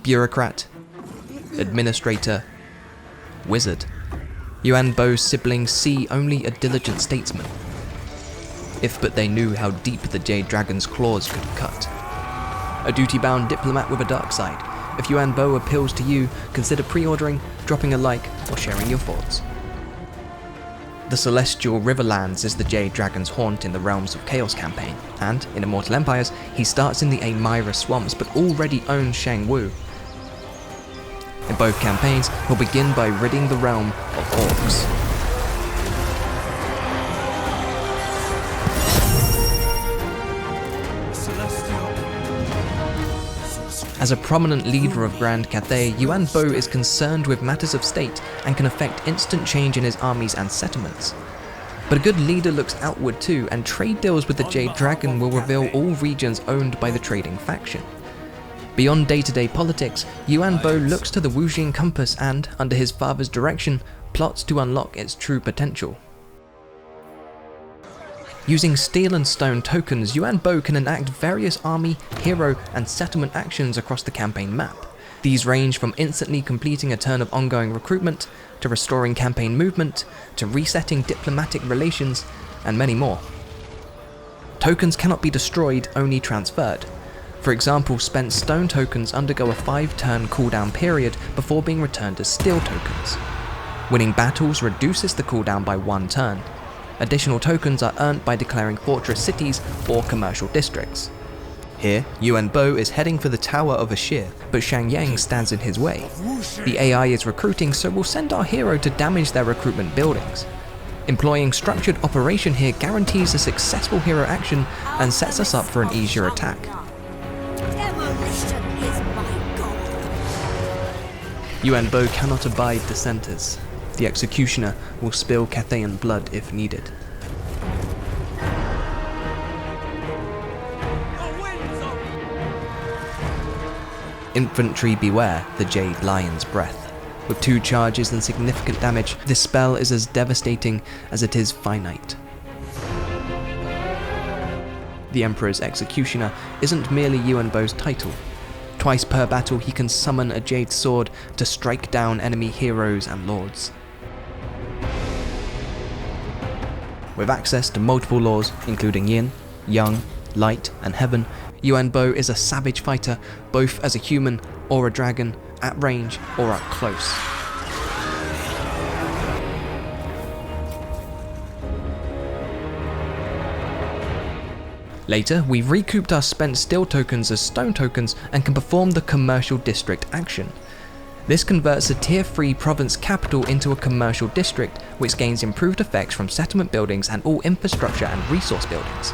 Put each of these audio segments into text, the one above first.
bureaucrat, administrator, wizard. Yuan Bo's siblings see only a diligent statesman. If but they knew how deep the Jade Dragon's claws could cut. A duty-bound diplomat with a dark side. If Yuan Bo appeals to you, consider pre-ordering, dropping a like, or sharing your thoughts. The Celestial Riverlands is the Jade Dragon's haunt in the Realms of Chaos campaign, and, in Immortal Empires, he starts in the Amira swamps but already owns Shangwu. In both campaigns, he'll begin by ridding the realm of orcs. As a prominent leader of Grand Cathay, Yuan Bo is concerned with matters of state and can effect instant change in his armies and settlements. But a good leader looks outward too, and trade deals with the Jade Dragon will reveal all regions owned by the trading faction. Beyond day-to-day politics, Yuan Bo looks to the Wuxing compass and, under his father's direction, plots to unlock its true potential. Using steel and stone tokens, Yuan Bo can enact various army, hero, and settlement actions across the campaign map. These range from instantly completing a turn of ongoing recruitment, to restoring campaign movement, to resetting diplomatic relations, and many more. Tokens cannot be destroyed, only transferred. For example, spent stone tokens undergo a 5-turn cooldown period before being returned as steel tokens. Winning battles reduces the cooldown by 1 turn. Additional tokens are earned by declaring fortress cities or commercial districts. Here, Yuan Bo is heading for the Tower of Ashir, but Shang Yang stands in his way. The AI is recruiting, so we'll send our hero to damage their recruitment buildings. Employing structured operation here guarantees a successful hero action and sets us up for an easier attack. Yuan Bo cannot abide dissenters. The executioner will spill Cathayan blood if needed. Infantry beware the Jade Lion's breath. With 2 charges and significant damage, this spell is as devastating as it is finite. The Emperor's Executioner isn't merely Yuan Bo's title. Twice per battle he can summon a Jade Sword to strike down enemy heroes and lords. With access to multiple laws, including Yin, Yang, Light, and Heaven, Yuan Bo is a savage fighter, both as a human or a dragon, at range or up close. Later, we've recouped our spent steel tokens as stone tokens and can perform the commercial district action. This converts a tier 3 province capital into a commercial district, which gains improved effects from settlement buildings and all infrastructure and resource buildings.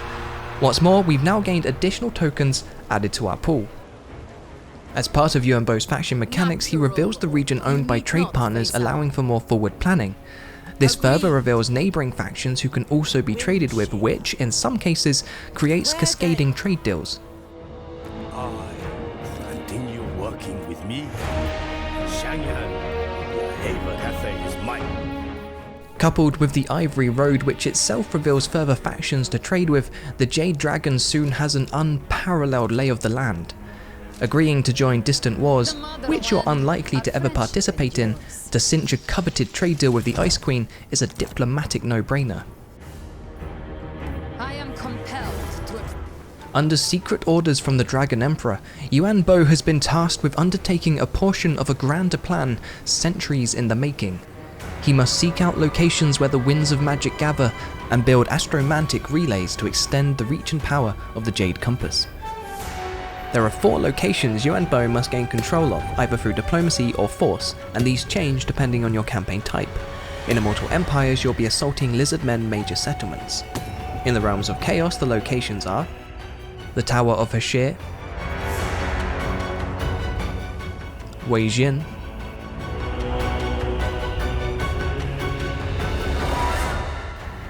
What's more, we've now gained additional tokens added to our pool. As part of Yuan Bo's faction mechanics, he reveals the region owned by trade partners, allowing for more forward planning. This further reveals neighbouring factions who can also be traded with, which, in some cases, creates cascading trade deals. Continue working with me. Cathay is mine. Coupled with the Ivory Road, which itself reveals further factions to trade with, the Jade Dragon soon has an unparalleled lay of the land. Agreeing to join distant wars, which you're unlikely to ever participate in, to cinch a coveted trade deal with the Ice Queen is a diplomatic no-brainer. I am compelled to. Under secret orders from the Dragon Emperor, Yuan Bo has been tasked with undertaking a portion of a grander plan centuries in the making. He must seek out locations where the winds of magic gather and build astromantic relays to extend the reach and power of the Jade Compass. There are 4 locations Yuan Bo must gain control of, either through diplomacy or force, and these change depending on your campaign type. In Immortal Empires, you'll be assaulting Lizardmen major settlements. In the Realms of Chaos, the locations are the Tower of Ashir, Weijin,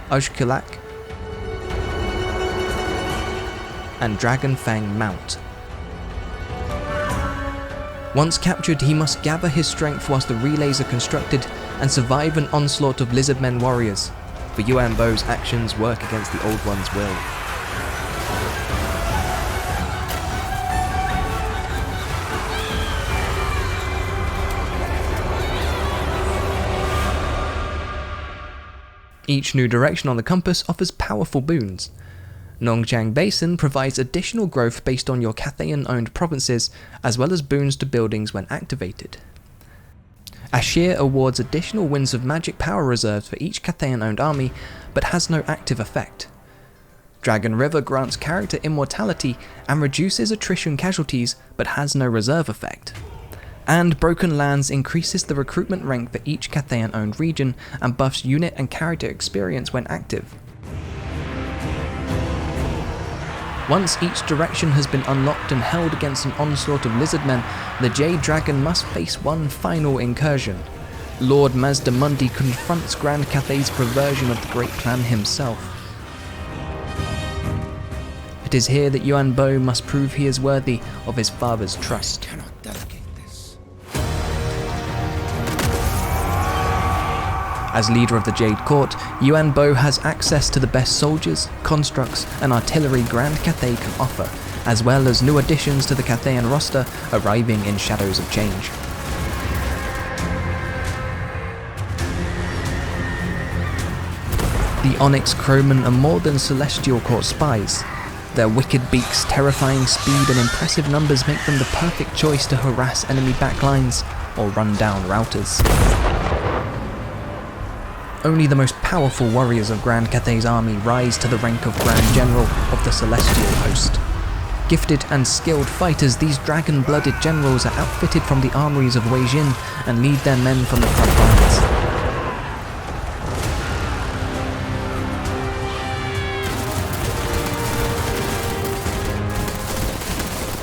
Ujkulak, and Dragonfang Mount. Once captured, he must gather his strength whilst the relays are constructed and survive an onslaught of Lizardmen warriors, for Yuan Bo's actions work against the Old One's will. Each new direction on the compass offers powerful boons. Nongjiang Basin provides additional growth based on your Cathayan-owned provinces, as well as boons to buildings when activated. Ashir awards additional winds of magic power reserves for each Cathayan-owned army, but has no active effect. Dragon River grants character immortality and reduces attrition casualties, but has no reserve effect. And Broken Lands increases the recruitment rank for each Cathayan-owned region and buffs unit and character experience when active. Once each direction has been unlocked and held against an onslaught of lizardmen, the Jade Dragon must face one final incursion. Lord Mazdamundi confronts Grand Cathay's perversion of the Great Plan himself. It is here that Yuan Bo must prove he is worthy of his father's trust. As leader of the Jade Court, Yuan Bo has access to the best soldiers, constructs, and artillery Grand Cathay can offer, as well as new additions to the Cathayan roster arriving in Shadows of Change. The Onyx Crowmen are more than Celestial Court spies. Their wicked beaks, terrifying speed, and impressive numbers make them the perfect choice to harass enemy backlines or run down routers. Only the most powerful warriors of Grand Cathay's army rise to the rank of Grand General of the Celestial Host. Gifted and skilled fighters, these dragon-blooded generals are outfitted from the armories of Wei Jin and lead their men from the front lines.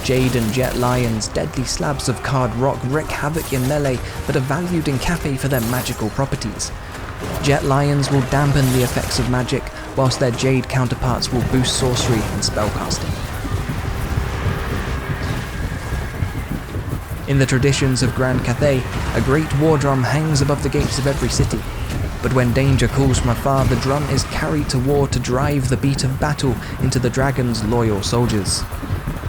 Jade and Jet Lions, deadly slabs of card rock, wreak havoc in melee, but are valued in Cathay for their magical properties. Jet Lions will dampen the effects of magic, whilst their Jade counterparts will boost sorcery and spellcasting. In the traditions of Grand Cathay, a great war drum hangs above the gates of every city. But when danger calls from afar, the drum is carried to war to drive the beat of battle into the dragon's loyal soldiers.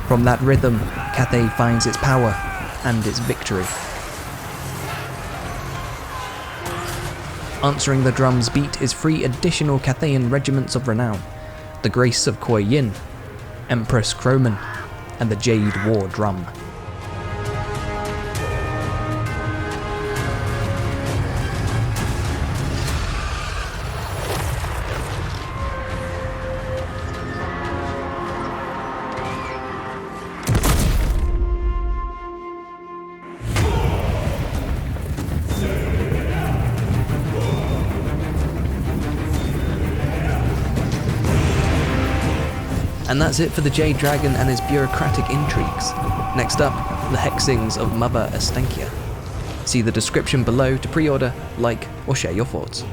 From that rhythm, Cathay finds its power and its victory. Answering the drum's beat is 3 additional Cathayan regiments of renown: the Grace of Kuei Yin, Empress Crowman, and the Jade War Drum. And that's it for the Jade Dragon and his bureaucratic intrigues. Next up, the hexings of Mother Estenkia. See the description below to pre-order, like, or share your thoughts.